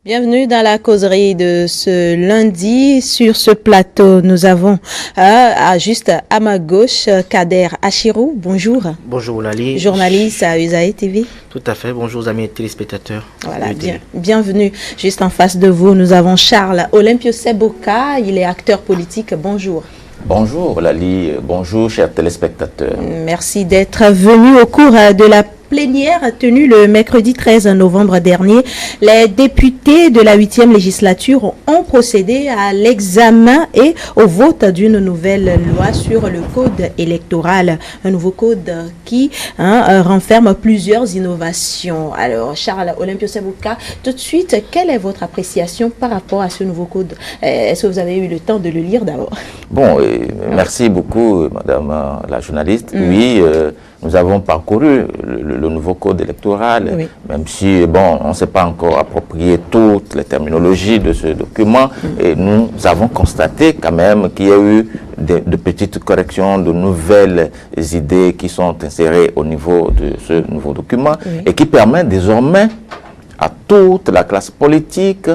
Bienvenue dans la causerie de ce lundi. Sur ce plateau, nous avons juste à ma gauche Kader Achirou. Bonjour. Bonjour Lali. Journaliste à Usaï TV. Tout à fait. Bonjour aux amis téléspectateurs. Voilà, bienvenue. Juste en face de vous, nous avons Charles Olympio Seboka. Il est acteur politique. Bonjour. Bonjour Lali, bonjour chers téléspectateurs. Merci d'être venu au cours de la plénière tenue le mercredi 13 novembre dernier. Les députés de la 8e législature ont procédé à l'examen et au vote d'une nouvelle loi sur le code électoral. Un nouveau code qui renferme plusieurs innovations. Alors, Charles Olympio Seboka, tout de suite, quelle est votre appréciation par rapport à ce nouveau code? Est-ce que vous avez eu le temps de le lire d'abord? Bon, merci beaucoup, madame la journaliste. Oui, nous avons parcouru le nouveau code électoral, oui, même si, bon, on ne s'est pas encore approprié toutes les terminologies de ce document. Et nous avons constaté quand même qu'il y a eu de petites corrections, de nouvelles idées qui sont insérées au niveau de ce nouveau document, oui, et qui permet désormais à toute la classe politique,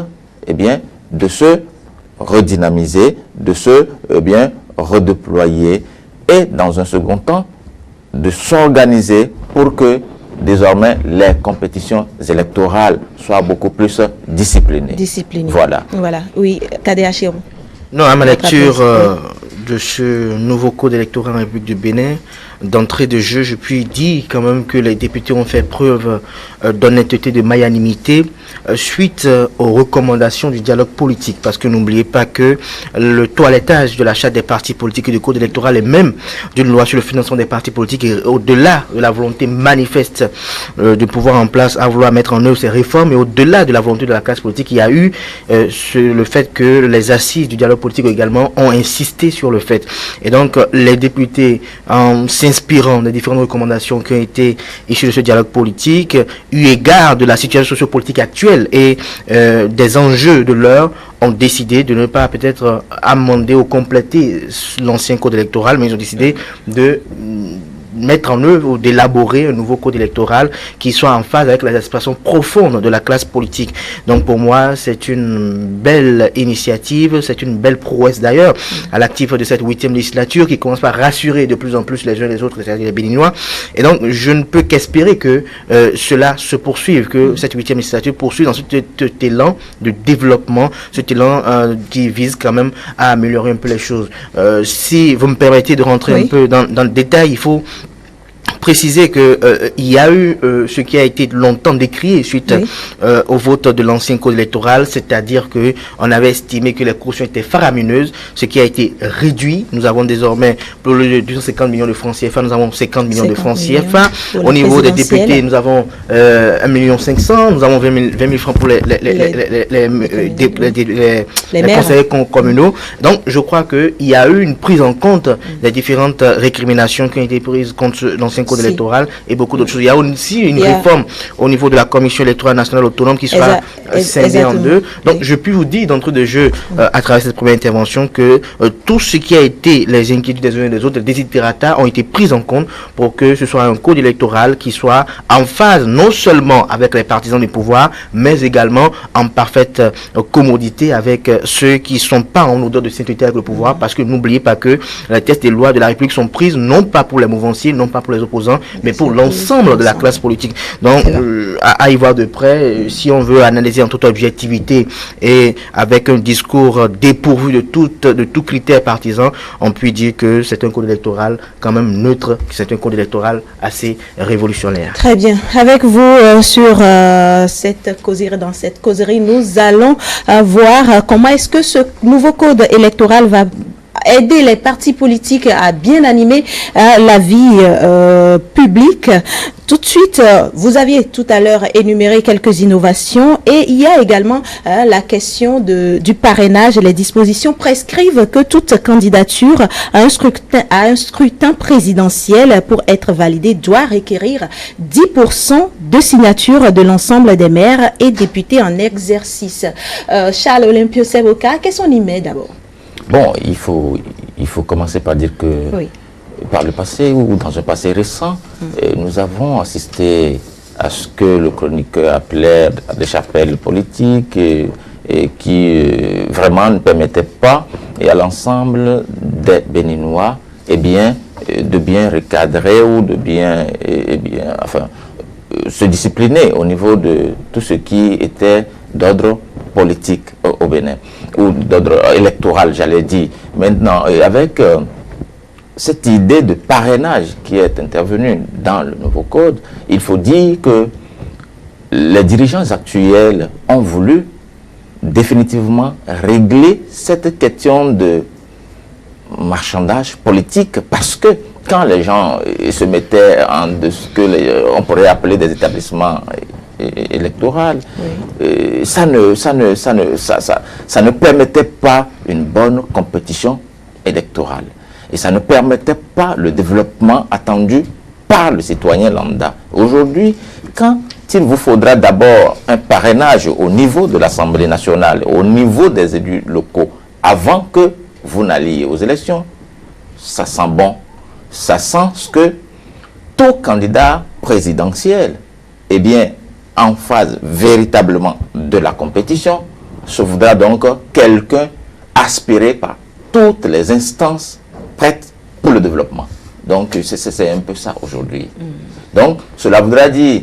eh bien, de se redynamiser, de se, redéployer et, dans un second temps, de s'organiser pour que désormais les compétitions électorales soient beaucoup plus disciplinées. Voilà. Voilà. Oui, Kader Achirou. Non, à ma lecture de ce nouveau code électoral en République du Bénin, d'entrée de jeu, je puis dire quand même que les députés ont fait preuve d'honnêteté, de magnanimité suite aux recommandations du dialogue politique. Parce que n'oubliez pas que le toilettage de la charte des partis politiques et du code électoral et même d'une loi sur le financement des partis politiques est au-delà de la volonté manifeste de pouvoir en place à vouloir mettre en œuvre ces réformes, et au-delà de la volonté de la classe politique, il y a eu le fait que les assises du dialogue politique également ont insisté sur le fait. Et donc les députés en s'inspirant des différentes recommandations qui ont été issues de ce dialogue politique, eu égard de la situation sociopolitique actuelle et des enjeux de l'heure, ont décidé de ne pas peut-être amender ou compléter l'ancien code électoral, mais ils ont décidé de mettre en œuvre ou d'élaborer un nouveau code électoral qui soit en phase avec les aspirations profondes de la classe politique. Donc pour moi, c'est une belle initiative, c'est une belle prouesse d'ailleurs à l'actif de cette 8e législature qui commence par rassurer de plus en plus les uns les autres, c'est-à-dire les Béninois. Et donc je ne peux qu'espérer que cela se poursuive, que cette 8e législature poursuive dans cet élan de développement, cet élan qui vise quand même à améliorer un peu les choses. Si vous me permettez de rentrer un peu dans le détail, il faut préciser que il y a eu ce qui a été longtemps décrié suite au vote de l'ancien code électoral, c'est-à-dire que on avait estimé que les cautions étaient faramineuses, ce qui a été réduit. Nous avons désormais pour le 250 millions de francs CFA, nous avons 50 millions de francs CFA. Au niveau des députés, nous avons 1,5 million, nous avons 20 000 francs pour les conseillers communaux. Donc je crois qu'il y a eu une prise en compte des différentes récriminations qui ont été prises contre l'ancien code électoral et beaucoup d'autres choses. Il y a aussi une réforme au niveau de la Commission électorale nationale autonome qui sera scindée en deux. Donc je puis vous dire d'entrée de jeu à travers cette première intervention que tout ce qui a été les inquiétudes des uns et des autres, les desiderata ont été prises en compte pour que ce soit un code électoral qui soit en phase non seulement avec les partisans du pouvoir, mais également en parfaite commodité avec ceux qui ne sont pas en odeur de sainteté avec le pouvoir, parce que n'oubliez pas que les textes des lois de la République sont prises non pas pour les mouvanciers, non pas pour les opposants, mais pour l'ensemble de la classe politique. Donc, à y voir de près, si on veut analyser en toute objectivité et avec un discours dépourvu de tout critère partisan, on peut dire que c'est un code électoral quand même neutre, c'est un code électoral assez révolutionnaire. Très bien. Avec vous sur cette causerie, nous allons voir comment est-ce que ce nouveau code électoral va aider les partis politiques à bien animer la vie publique. Tout de suite, vous aviez tout à l'heure énuméré quelques innovations et il y a également la question du parrainage. Les dispositions prescrivent que toute candidature à un scrutin présidentiel pour être validée doit requérir 10% de signature de l'ensemble des maires et députés en exercice. Charles Olympio Seboka, qu'est-ce qu'on y met d'abord? Bon, il faut commencer par dire que par le passé ou dans un passé récent, nous avons assisté à ce que le chroniqueur appelait des chapelles politiques et qui vraiment ne permettaient pas à l'ensemble des Béninois de bien recadrer ou de bien se discipliner au niveau de tout ce qui était d'ordre politique au Bénin, ou d'ordre électoral, j'allais dire. Maintenant, avec cette idée de parrainage qui est intervenue dans le nouveau code, il faut dire que les dirigeants actuels ont voulu définitivement régler cette question de marchandage politique, parce que quand les gens se mettaient en de ce que on pourrait appeler des établissements électoraux, ça ne permettait pas une bonne compétition électorale. Et ça ne permettait pas le développement attendu par le citoyen lambda. Aujourd'hui, quand il vous faudra d'abord un parrainage au niveau de l'Assemblée nationale, au niveau des élus locaux, avant que vous n'alliez aux élections, ça sent bon. Ça sent ce que tout candidat présidentiel, en phase véritablement de la compétition, se voudra donc quelqu'un aspiré par toutes les instances prêtes pour le développement. Donc, c'est un peu ça aujourd'hui. Donc, cela voudra dire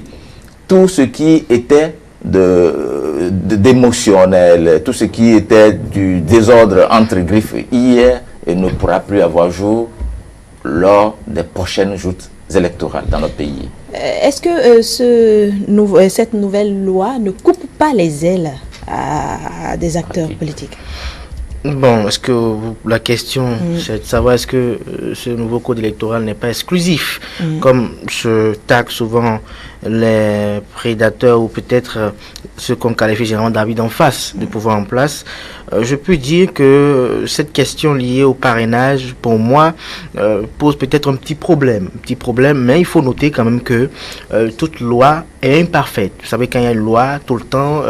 tout ce qui était d'émotionnel, tout ce qui était du désordre entre griffes hier et ne pourra plus avoir jour lors des prochaines joutes électorales dans notre pays. Est-ce que cette nouvelle loi ne coupe pas les ailes à des acteurs politiques? Bon, est-ce que la question, c'est de savoir est-ce que ce nouveau code électoral n'est pas exclusif, comme se taxent souvent les prédateurs ou peut-être ceux qu'on qualifie généralement d'habits d'en face du pouvoir en place. Je peux dire que cette question liée au parrainage, pour moi, pose peut-être un petit problème, mais il faut noter quand même que toute loi est imparfaite. Vous savez, quand il y a une loi, tout le temps,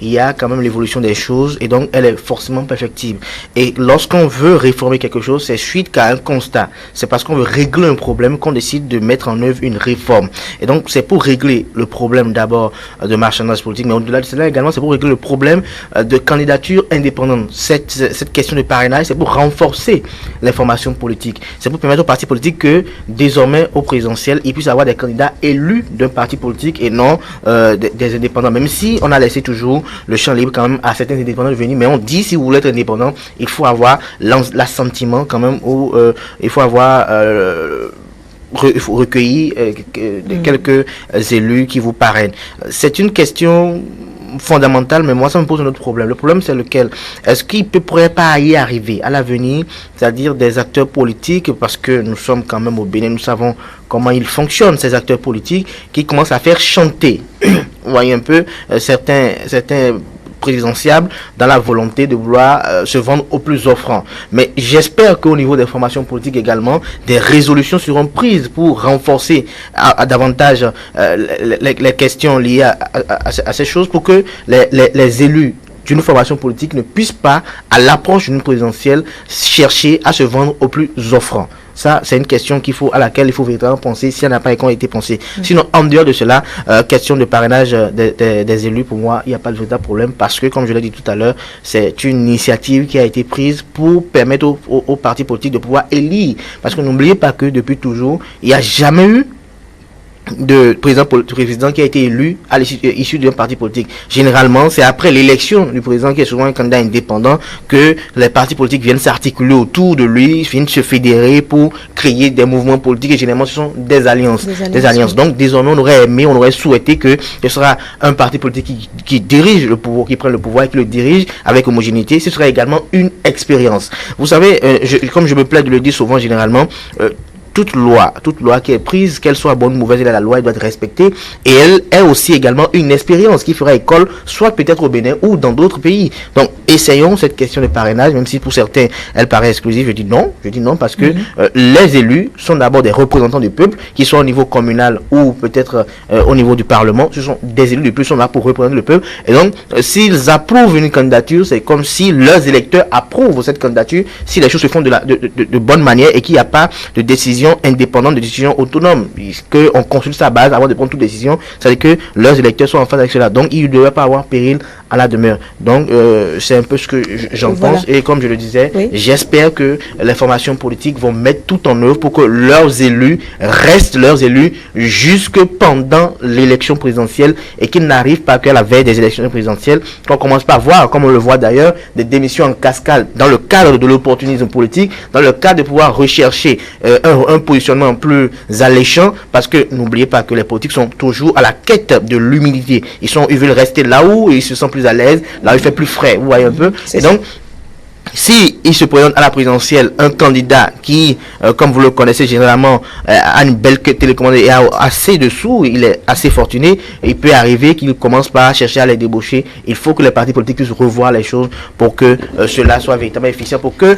il y a quand même l'évolution des choses et donc elle est forcément perfectible. Et lorsqu'on veut réformer quelque chose, c'est suite à un constat. C'est parce qu'on veut régler un problème qu'on décide de mettre en œuvre une réforme. Et donc, c'est pour régler le problème d'abord de marchandage politique, mais au-delà de cela également, c'est pour régler le problème de candidature indépendante. Cette question de parrainage, c'est pour renforcer l'information politique. C'est pour permettre aux partis politiques que, désormais, au présidentiel, ils puissent avoir des candidats élus d'un parti politique et non des indépendants. Même si on a laissé toujours le champ libre quand même à certains indépendants de venir, mais on dit, si vous voulez être indépendant, il faut avoir l'assentiment quand même, ou il faut avoir... il faut recueillir quelques élus qui vous parrainent. C'est une question fondamentale, mais moi ça me pose un autre problème. Le problème, c'est lequel? Est-ce qu'il ne pourrait pas y arriver à l'avenir, c'est-à-dire des acteurs politiques, parce que nous sommes quand même au Bénin, nous savons comment ils fonctionnent, ces acteurs politiques, qui commencent à faire chanter, vous voyez un peu, certains présidentiables dans la volonté de vouloir se vendre au plus offrant. Mais j'espère qu'au niveau des formations politiques également, des résolutions seront prises pour renforcer davantage les questions liées à ces choses, pour que les élus d'une formation politique ne puissent pas, à l'approche d'une présidentielle, chercher à se vendre au plus offrant. Ça, c'est une question à laquelle il faut véritablement penser, si elle n'a pas encore été pensée. Sinon, en dehors de cela, question de parrainage des élus, pour moi, il n'y a pas de véritable problème, parce que, comme je l'ai dit tout à l'heure, c'est une initiative qui a été prise pour permettre aux partis politiques de pouvoir élire. Parce que n'oubliez pas que, depuis toujours, il n'y a jamais eu de président qui a été élu à l'issue d'un parti politique. Généralement, c'est après l'élection du président, qui est souvent un candidat indépendant, que les partis politiques viennent s'articuler autour de lui, viennent se fédérer pour créer des mouvements politiques, et généralement ce sont des alliances. Donc désormais, on aurait souhaité que ce sera un parti politique qui dirige le pouvoir, qui prenne le pouvoir et qui le dirige avec homogénéité. Ce sera également une expérience. Vous savez, comme je me plais de le dire souvent, généralement, toute loi qui est prise, qu'elle soit bonne ou mauvaise, la loi, elle doit être respectée, et elle est aussi également une expérience qui fera école, soit peut-être au Bénin ou dans d'autres pays. Donc, essayons cette question de parrainage, même si pour certains, elle paraît exclusive. Je dis non, parce que les élus sont d'abord des représentants du peuple, qui sont au niveau communal ou peut-être au niveau du Parlement. Ce sont des élus, de plus, sont là pour représenter le peuple. Et donc, s'ils approuvent une candidature, c'est comme si leurs électeurs approuvent cette candidature, si les choses se font de bonne manière et qu'il n'y a pas de décision décisions indépendantes, des décisions autonomes, qu'on consulte sa base avant de prendre toute décision, c'est-à-dire que leurs électeurs sont en phase avec cela. Donc, il ne devrait pas avoir péril à la demeure. Donc, c'est un peu ce que j'en pense. Et comme je le disais, j'espère que les formations politiques vont mettre tout en œuvre pour que leurs élus restent leurs élus jusque pendant l'élection présidentielle et qu'ils n'arrivent pas qu'à la veille des élections présidentielles, qu'on commence pas à voir, comme on le voit d'ailleurs, des démissions en cascade dans le cadre de l'opportunisme politique, dans le cadre de pouvoir rechercher un positionnement plus alléchant, parce que n'oubliez pas que les politiques sont toujours à la quête de l'humilité. Ils veulent rester là où ils se sentent plus à l'aise, là où il fait plus frais, vous voyez un peu. Et donc, si il se présente à la présidentielle un candidat qui, comme vous le connaissez généralement, a une belle télécommande et a assez de sous, il est assez fortuné, et il peut arriver qu'il commence par chercher à les débaucher. Il faut que les partis politiques puissent revoir les choses pour que cela soit véritablement efficient, pour que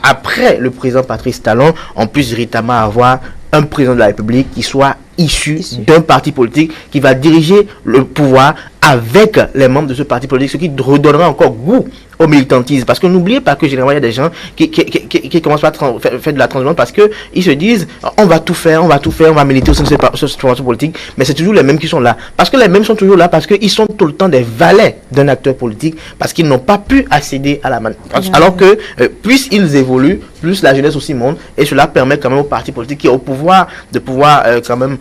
après le président Patrice Talon, on puisse véritablement avoir un président de la République qui soit issu d'un parti politique qui va diriger le pouvoir avec les membres de ce parti politique, ce qui redonnera encore goût au militantisme. Parce que n'oubliez pas que généralement il y a des gens qui commencent à faire de la transhumance parce que ils se disent on va tout faire, on va militer au sein de cette formation politique, mais c'est toujours les mêmes qui sont là. Parce que les mêmes sont toujours là parce qu'ils sont tout le temps des valets d'un acteur politique, parce qu'ils n'ont pas pu accéder à la main. Alors que plus ils évoluent, plus la jeunesse aussi monte, et cela permet quand même aux partis politiques qui ont au pouvoir de pouvoir quand même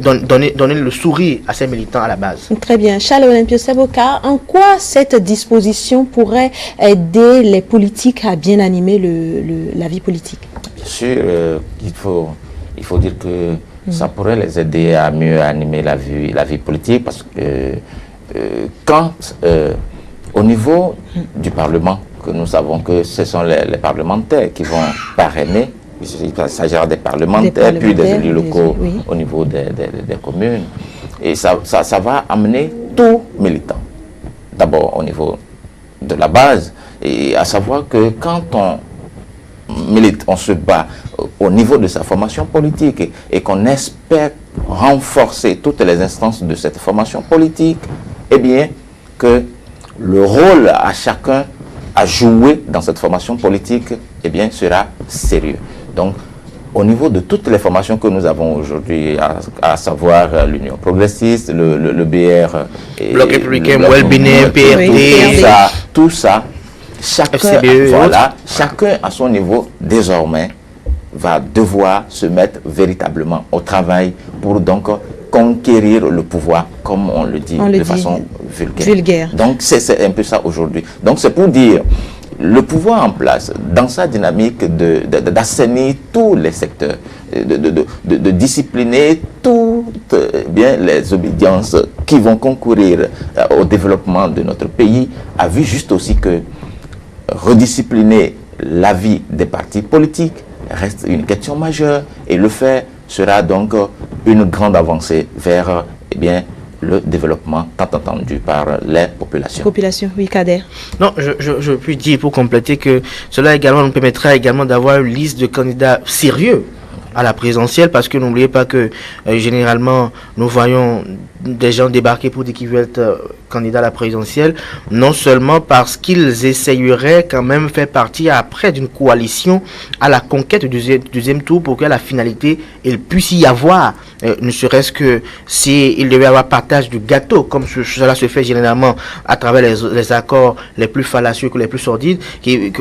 donner le sourire à ces militants à la base. Très bien. Charles Olympio Seboka, en quoi cette disposition pourrait aider les politiques à bien animer la vie politique? Bien sûr, il faut dire que ça pourrait les aider à mieux animer la vie politique, parce que quand au niveau du Parlement, que nous savons que ce sont les parlementaires qui vont parrainer, il s'agira des parlementaires, puis des élus locaux au niveau des communes. Et ça va amener tout militant. D'abord au niveau de la base, et à savoir que quand on milite, on se bat au niveau de sa formation politique et qu'on espère renforcer toutes les instances de cette formation politique, eh bien que le rôle à chacun à jouer dans cette formation politique, eh bien, sera sérieux. Donc, au niveau de toutes les formations que nous avons aujourd'hui, à savoir l'Union progressiste, le BR, Bloc républicain, Bénin, PRD, tout ça, chacun à son niveau, désormais, va devoir se mettre véritablement au travail pour donc conquérir le pouvoir, comme on le dit de façon vulgaire. Donc, c'est un peu ça aujourd'hui. Donc, c'est pour dire, le pouvoir en place, dans sa dynamique d'assainir tous les secteurs, de discipliner toutes les obédiences qui vont concourir au développement de notre pays, a vu juste aussi que rediscipliner la vie des partis politiques reste une question majeure, et le faire sera donc une grande avancée vers le développement tant attendu par les populations. Oui, Kader. Non, je puis dire pour compléter que cela également nous permettra également d'avoir une liste de candidats sérieux à la présidentielle, parce que n'oubliez pas que généralement nous voyons des gens débarquer pour dire qu'ils veulent être candidats à la présidentielle, non seulement parce qu'ils essayeraient quand même faire partie après d'une coalition à la conquête du deuxième tour, pour qu'à la finalité il puisse y avoir, ne serait-ce que s'il devait y avoir partage du gâteau, comme cela se fait généralement à travers les accords les plus fallacieux que les plus sordides,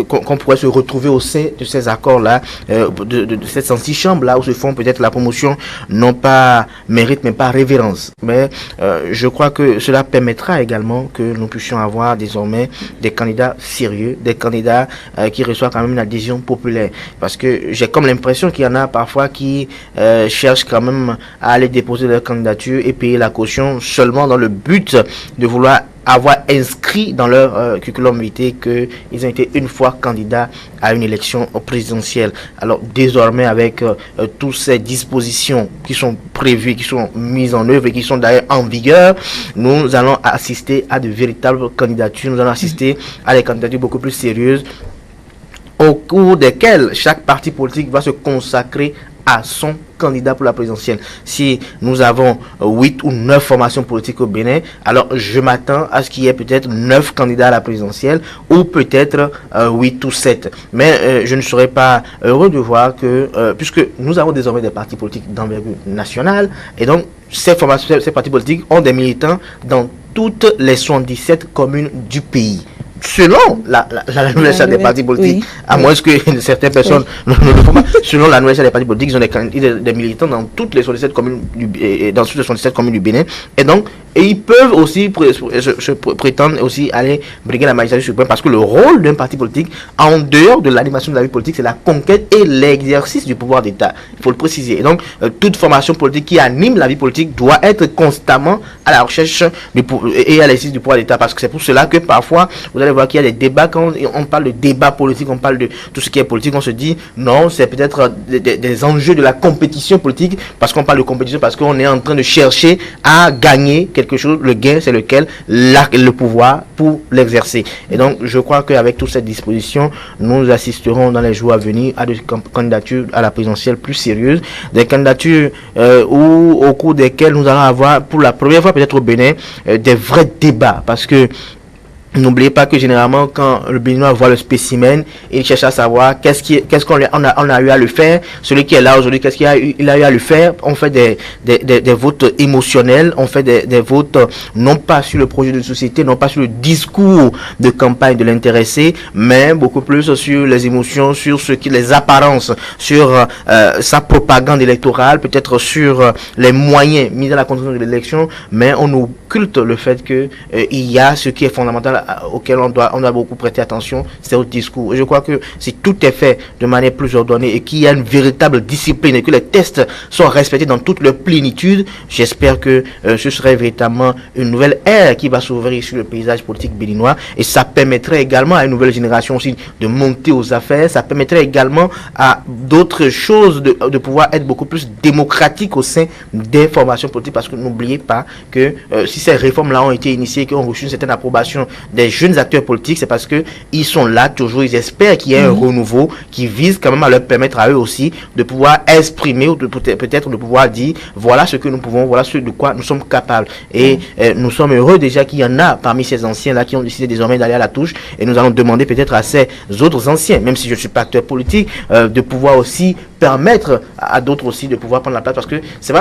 qu'on pourrait se retrouver au sein de ces accords-là, de cette antichambre là où se font peut-être la promotion, non pas mérite mais pas révérence. Mais je crois que cela permettra également que nous puissions avoir désormais des candidats sérieux, des candidats qui reçoivent quand même une adhésion populaire. Parce que j'ai comme l'impression qu'il y en a parfois qui cherchent quand même à aller déposer leur candidature et payer la caution seulement dans le but de vouloir avoir inscrit dans leur curriculum vitae qu'ils ont été une fois candidats à une élection présidentielle. Alors désormais, avec toutes ces dispositions qui sont prévues, qui sont mises en œuvre et qui sont d'ailleurs en vigueur, nous allons assister à de véritables candidatures, nous allons assister à des candidatures beaucoup plus sérieuses, au cours desquelles chaque parti politique va se consacrer à son candidats pour la présidentielle. Si nous avons 8 ou 9 formations politiques au Bénin, alors je m'attends à ce qu'il y ait peut-être 9 candidats à la présidentielle ou peut-être 8 ou 7. Mais je ne serais pas heureux de voir que, puisque nous avons désormais des partis politiques d'envergure nationale, et donc ces formations, ces partis politiques ont des militants dans toutes les 77 communes du pays. Selon la nouvelle charte des partis politiques, à moins que certaines personnes ne le font pas, selon la nouvelle charte des partis politiques, ils ont des militants dans toutes les 77 communes du Bénin, et donc ils peuvent aussi prétendre aussi aller briguer la magistrature suprême, parce que le rôle d'un parti politique, en dehors de l'animation de la vie politique, c'est la conquête et l'exercice du pouvoir d'État. Il faut le préciser. Et donc, toute formation politique qui anime la vie politique doit être constamment à la recherche et à l'exercice du pouvoir d'État, parce que c'est pour cela que parfois, vous allez voir qu'il y a des débats, quand on parle de débat politique, on parle de tout ce qui est politique, on se dit, non, c'est peut-être des enjeux de la compétition politique, parce qu'on parle de compétition, parce qu'on est en train de chercher à gagner quelque chose. Le gain, c'est lequel? Le pouvoir pour l'exercer. Et donc, je crois qu'avec toute cette disposition, nous assisterons dans les jours à venir à des candidatures à la présidentielle plus sérieuses, des candidatures au cours desquelles nous allons avoir, pour la première fois peut-être au Bénin, des vrais débats, parce que n'oubliez pas que généralement, quand le Béninois voit le spécimen, il cherche à savoir qu'est-ce qu'on a eu à le faire. Celui qui est là aujourd'hui, qu'est-ce qu'il a eu à le faire. On fait des votes émotionnels, on fait des votes non pas sur le projet de société, non pas sur le discours de campagne de l'intéressé, mais beaucoup plus sur les émotions, sur les apparences, sur sa propagande électorale, peut-être sur les moyens mis à la construction de l'élection, mais on occulte le fait que il y a ce qui est fondamental auquel on doit beaucoup prêter attention, c'est au discours. Et je crois que si tout est fait de manière plus ordonnée et qu'il y a une véritable discipline et que les tests sont respectés dans toute leur plénitude, j'espère que ce serait véritablement une nouvelle ère qui va s'ouvrir sur le paysage politique béninois, et ça permettrait également à une nouvelle génération aussi de monter aux affaires. Ça permettrait également à d'autres choses de pouvoir être beaucoup plus démocratique au sein des formations politiques, parce que n'oubliez pas que si ces réformes-là ont été initiées, qui ont reçu une certaine approbation des jeunes acteurs politiques, c'est parce que ils sont là toujours, ils espèrent qu'il y ait un renouveau qui vise quand même à leur permettre à eux aussi de pouvoir exprimer, ou peut-être de pouvoir dire voilà ce que nous pouvons, voilà ce de quoi nous sommes capables. Et nous sommes heureux déjà qu'il y en a parmi ces anciens là qui ont décidé désormais d'aller à la touche, et nous allons demander peut-être à ces autres anciens, même si je ne suis pas acteur politique, de pouvoir aussi permettre à d'autres aussi de pouvoir prendre la place, parce que c'est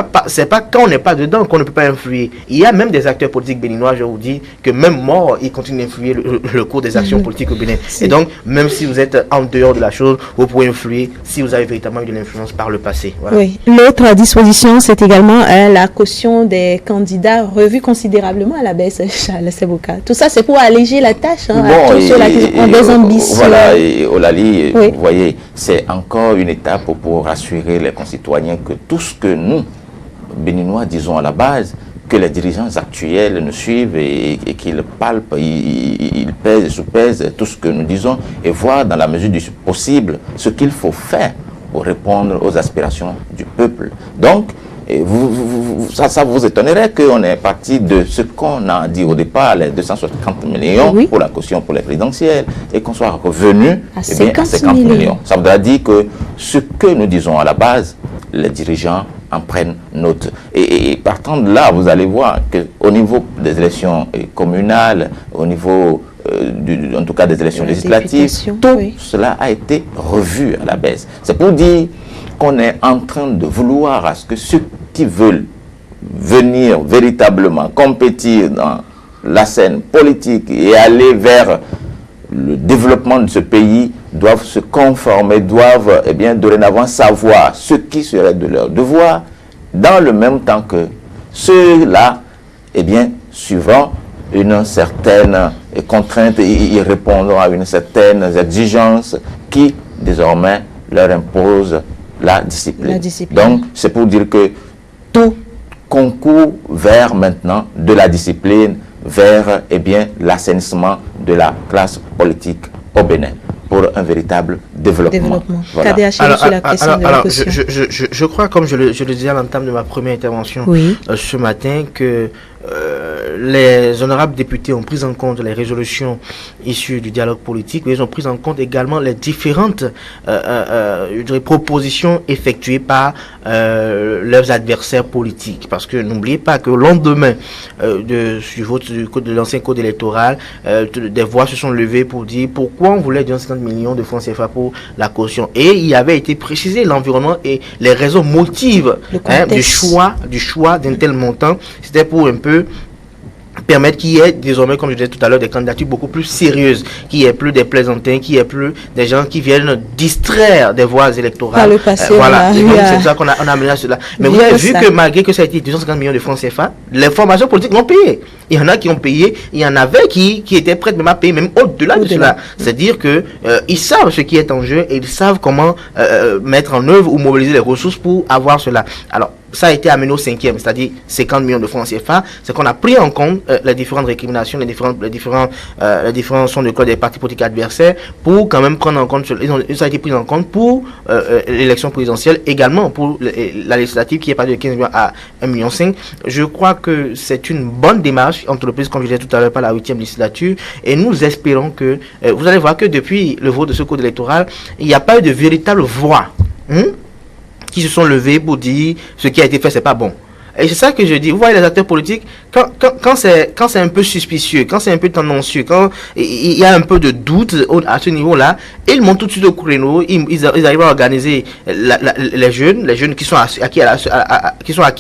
pas quand on n'est pas dedans qu'on ne peut pas influer. Il y a même des acteurs politiques béninois, je vous dis, que même morts, ils continuent d'influer le cours des actions politiques au Bénin. Et donc, même si vous êtes en dehors de la chose, vous pouvez influer si vous avez véritablement eu de l'influence par le passé. Voilà. Oui. L'autre disposition, c'est également la caution des candidats revue considérablement à la baisse, Charles Sebouka. Tout ça, c'est pour alléger la tâche à tous ceux-là qui ont des ambitions. Voilà, et Olali, vous voyez, c'est encore une étape pour rassurer les concitoyens que tout ce que nous, Béninois, disons à la base, que les dirigeants actuels nous suivent et qu'ils palpent, ils pèsent et sous-pèsent tout ce que nous disons et voient dans la mesure du possible ce qu'il faut faire pour répondre aux aspirations du peuple. Donc, ça vous étonnerait qu'on est parti de ce qu'on a dit au départ, les 260 millions pour la caution pour les présidentielles, et qu'on soit revenu à 50 millions. Ça voudra dire que ce que nous disons à la base, les dirigeants en prennent note. Et partant de là, vous allez voir qu'au niveau des élections communales, au niveau en tout cas des élections législatives, tout cela a été revu à la baisse. C'est pour dire qu'on est en train de vouloir à ce que ceux qui veulent venir véritablement compétir dans la scène politique et aller vers le développement de ce pays doivent se conformer, doivent dorénavant savoir ce qui serait de leur devoir, dans le même temps que ceux-là, suivant une certaine contrainte, ils répondront à une certaine exigence qui désormais leur impose la discipline. Donc, c'est pour dire que tout concourt vers maintenant de la discipline, vers l'assainissement de la classe politique au Bénin pour un véritable développement. Voilà. Je crois, comme je le disais à l'entame de ma première intervention ce matin, que les honorables députés ont pris en compte les résolutions issues du dialogue politique, mais ils ont pris en compte également les différentes propositions effectuées par leurs adversaires politiques. Parce que n'oubliez pas que au lendemain du vote de l'ancien code électoral, des voix se sont levées pour dire pourquoi on voulait 250 millions de francs CFA pour la caution. Et il avait été précisé l'environnement et les raisons motives du choix d'un tel montant. C'était pour un peu permettre qu'il y ait désormais, comme je disais tout à l'heure, des candidatures beaucoup plus sérieuses, qu'il n'y ait plus des plaisantins, qu'il n'y ait plus des gens qui viennent distraire des voix électorales. Par le passé, voilà, c'est ça qu'on a amené à cela. Mais vous avez vu que malgré que ça a été 250 millions de francs CFA, les formations politiques l'ont payé. Il y en a qui ont payé, il y en avait qui étaient prêts même à payer, même au-delà de cela. C'est-à-dire que ils savent ce qui est en jeu et ils savent comment mettre en œuvre ou mobiliser les ressources pour avoir cela. Alors, ça a été amené au 5e, c'est-à-dire 50 millions de francs CFA. C'est qu'on a pris en compte les différentes récriminations, les différents sons de code des partis politiques adversaires pour quand même prendre en compte, ça a été pris en compte pour l'élection présidentielle, également pour la législative qui est passée de 15 millions à 1,5 million. Je crois que c'est une bonne démarche entreprise, comme je disais tout à l'heure, par la 8e législature, et nous espérons que, vous allez voir que depuis le vote de ce code électoral, il n'y a pas eu de véritable voix qui se sont levés pour dire ce qui a été fait, c'est pas bon. Et c'est ça que je dis. Vous voyez les acteurs politiques, quand c'est un peu suspicieux, quand c'est un peu tendancieux, quand il y a un peu de doute à ce niveau-là, ils montent tout de suite au créneau, ils arrivent à organiser les jeunes qui sont acquis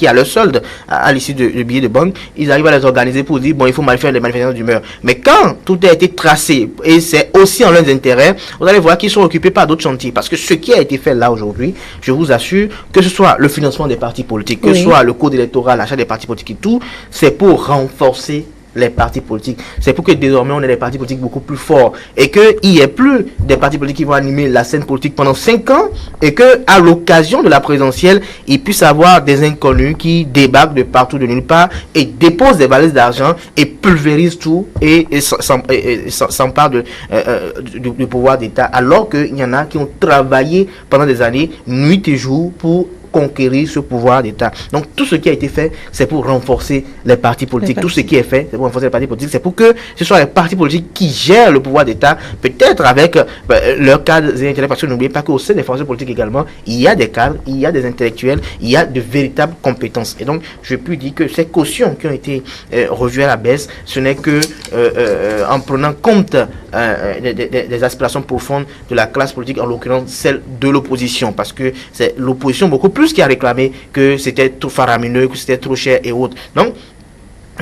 à leur solde à l'issue du billet de banque, ils arrivent à les organiser pour dire bon, il faut faire les manifestations d'humeur. Mais quand tout a été tracé et c'est aussi en leurs intérêts, vous allez voir qu'ils sont occupés par d'autres chantiers. Parce que ce qui a été fait là aujourd'hui, je vous assure, que ce soit le financement des partis politiques, que ce soit le code électoral, l'achat des partis politiques et tout, c'est pour renforcer les partis politiques. C'est pour que désormais on ait des partis politiques beaucoup plus forts et qu'il n'y ait plus des partis politiques qui vont animer la scène politique pendant 5 ans et que à l'occasion de la présidentielle, il puisse y avoir des inconnus qui débarquent de partout, de nulle part et déposent des valises d'argent et pulvérisent tout et s'emparent du pouvoir d'État, alors qu'il y en a qui ont travaillé pendant des années, nuit et jour, pour conquérir ce pouvoir d'État. Donc tout ce qui a été fait, c'est pour renforcer les partis politiques. Tout ce qui est fait, c'est pour renforcer les partis politiques. C'est pour que ce soit les partis politiques qui gèrent le pouvoir d'État, peut-être avec leurs cadres et intellectuels. Parce que n'oubliez pas qu'au sein des forces politiques également, il y a des cadres, il y a des intellectuels, il y a de véritables compétences. Et donc, je peux dire que ces cautions qui ont été revues à la baisse, ce n'est que en prenant compte des aspirations profondes de la classe politique, en l'occurrence celle de l'opposition, parce que c'est l'opposition beaucoup plus qui a réclamé que c'était trop faramineux, que c'était trop cher et autres. Donc,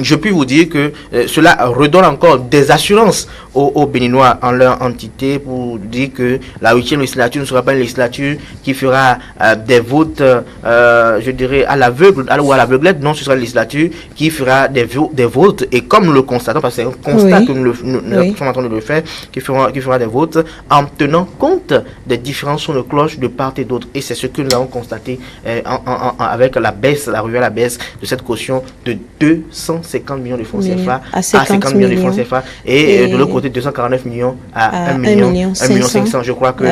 je puis vous dire que cela redonne encore des assurances aux Béninois en leur entité pour dire que la 8e législature ne sera pas une législature qui fera des votes, je dirais, à l'aveugle ou à l'aveuglette. Non, ce sera une législature qui fera des votes et comme nous le constatons, parce que c'est un constat que nous sommes en train de le faire, qui fera des votes en tenant compte des différents sons de cloche de part et d'autre. Et c'est ce que nous avons constaté avec la baisse, la revue à la baisse de cette caution de 250 millions de francs CFA à 50 millions de francs CFA et de l'autre côté 249 millions à 1 million 500. Je crois que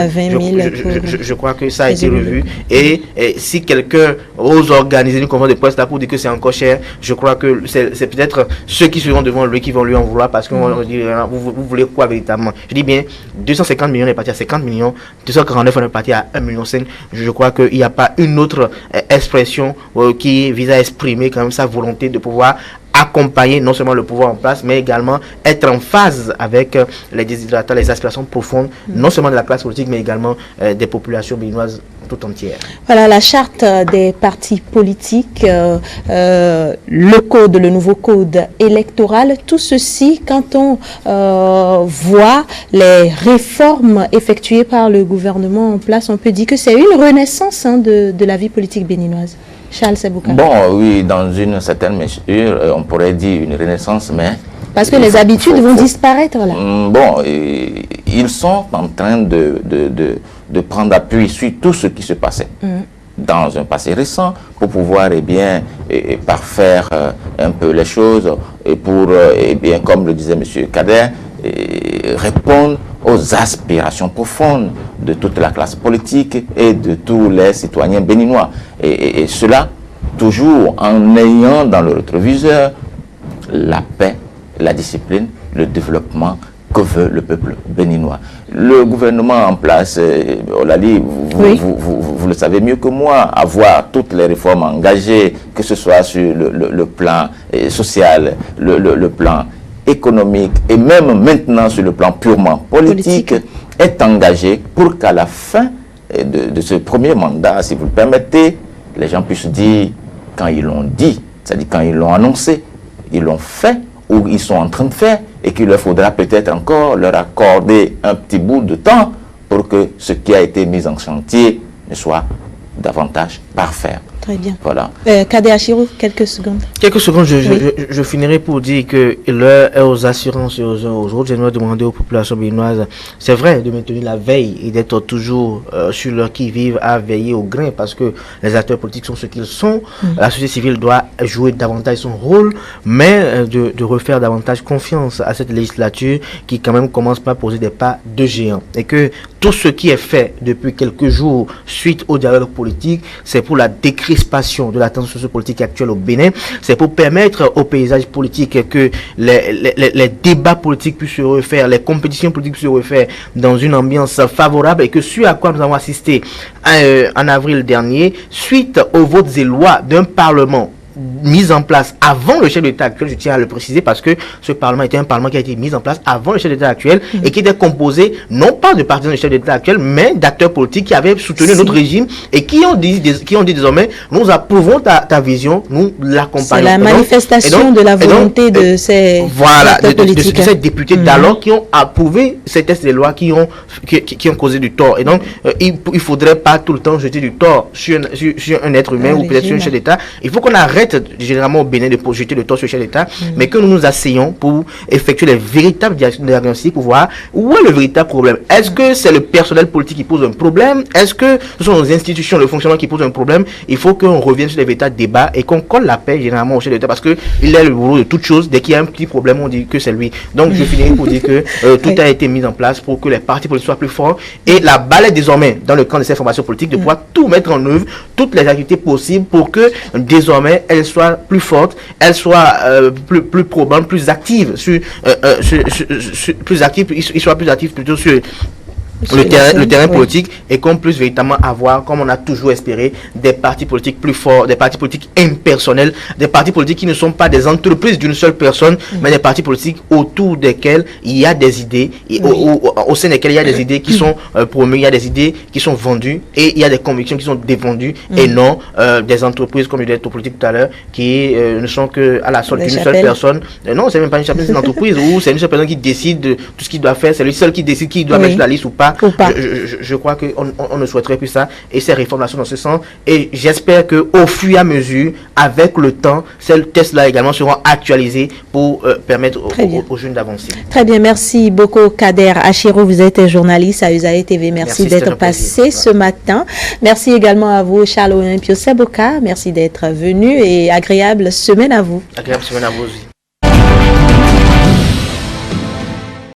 ça a été revu et si quelqu'un ose organiser une conférence de presse là pour dire que c'est encore cher, je crois que c'est peut-être ceux qui seront devant lui qui vont lui en vouloir parce qu'on va dire vous voulez quoi véritablement. Je dis bien 250 millions est parti à 50 millions, 249 on est parti à 1,5 million. Je crois qu'il n'y a pas une autre expression qui vise à exprimer quand même sa volonté de pouvoir accompagner non seulement le pouvoir en place, mais également être en phase avec les désiderata, les aspirations profondes, non seulement de la classe politique, mais également des populations béninoises tout entières. Voilà, la charte des partis politiques, le nouveau code électoral, tout ceci, quand on voit les réformes effectuées par le gouvernement en place, on peut dire que c'est une renaissance de la vie politique béninoise. Charles Sebouka. Bon, oui, dans une certaine mesure, on pourrait dire une renaissance, mais... Parce que les habitudes vont disparaître, là. Bon, ils sont en train de prendre appui sur tout ce qui se passait dans un passé récent pour pouvoir, parfaire un peu les choses et pour, comme le disait M. Kader, répondre aux aspirations profondes de toute la classe politique et de tous les citoyens béninois. Et cela, toujours en ayant dans le rétroviseur la paix, la discipline, le développement que veut le peuple béninois. Le gouvernement en place, Olali, vous le savez mieux que moi, avoir toutes les réformes engagées, que ce soit sur le plan social, le plan économique et même maintenant sur le plan purement politique, est engagé pour qu'à la fin de ce premier mandat, si vous le permettez, les gens puissent dire quand ils l'ont dit, c'est-à-dire quand ils l'ont annoncé, ils l'ont fait ou ils sont en train de faire et qu'il leur faudra peut-être encore leur accorder un petit bout de temps pour que ce qui a été mis en chantier ne soit davantage parfait. Très bien. Voilà. Kader Achirou, quelques secondes. Quelques secondes, je finirai pour dire que l'heure est aux assurances et aux uns aux autres. J'aimerais demander aux populations béninoises, c'est vrai, de maintenir la veille et d'être toujours sur leur qui-vive à veiller au grain parce que les acteurs politiques sont ce qu'ils sont. La société civile doit jouer davantage son rôle, mais de refaire davantage confiance à cette législature qui quand même commence par poser des pas de géant. Et que tout ce qui est fait depuis quelques jours suite au dialogue politique, c'est pour la décrispation de la tension sociopolitique actuelle au Bénin. C'est pour permettre au paysage politique que les débats politiques puissent se refaire, les compétitions politiques puissent se refaire dans une ambiance favorable et que ce à quoi nous avons assisté en avril dernier, suite aux votes et lois d'un Parlement mise en place avant le chef d'État actuel, je tiens à le préciser parce que ce Parlement était un Parlement qui a été mis en place avant le chef d'État actuel et qui était composé non pas de partisans du chef d'État actuel mais d'acteurs politiques qui avaient soutenu notre régime et qui ont dit désormais nous approuvons ta vision, nous l'accompagnons. C'est la manifestation de la volonté de ces acteurs politiques. De ces députés d'alors qui ont approuvé ces textes de loi qui ont causé du tort. Et donc il ne faudrait pas tout le temps jeter du tort sur un être humain ou peut-être sur un chef d'État. Il faut qu'on arrête généralement au Bénin de jeter le tort sur le chef d'État, mais que nous nous asseyons pour effectuer les véritables diagnostics pour voir où est le véritable problème. Est-ce que c'est le personnel politique qui pose un problème? Est-ce que ce sont nos institutions, le fonctionnement qui pose un problème? Il faut qu'on revienne sur les véritables débats et qu'on colle la paix généralement au chef d'État parce que il est le boulot de toute chose. Dès qu'il y a un petit problème, on dit que c'est lui. Donc je finirai pour dire que tout a été mis en place pour que les partis politiques soient plus forts et la balle est désormais dans le camp de ces formations politiques de pouvoir tout mettre en œuvre, toutes les activités possibles pour que désormais elles soient plus fortes, elles soient plus probantes, plus actives plus actives, ils soient plus actifs plutôt sur le terrain politique et qu'on puisse véritablement avoir, comme on a toujours espéré, des partis politiques plus forts, des partis politiques impersonnels, des partis politiques qui ne sont pas des entreprises d'une seule personne, mais des partis politiques autour desquels il y a des idées, au sein desquels il y a des idées qui sont promues, il y a des idées qui sont vendues et il y a des convictions qui sont défendues et non des entreprises, comme je disais au politique tout à l'heure, qui ne sont qu'à la solde d'une seule personne. Non, c'est même pas une chapelle, c'est une entreprise où c'est une seule personne qui décide de tout ce qu'il doit faire, c'est lui seul qui décide qui doit mettre sur la liste ou pas. Je crois qu'on ne souhaiterait plus ça et ces réformes sont dans ce sens et j'espère qu'au fur et à mesure, avec le temps, ces tests-là également seront actualisés pour permettre aux jeunes d'avancer. Très bien, merci beaucoup Kader Achirou, vous êtes journaliste à Usaïe TV, merci d'être passé ce matin. Merci également à vous Charles Olympio Saboka, merci d'être venu et agréable semaine à vous. Agréable semaine à vous aussi.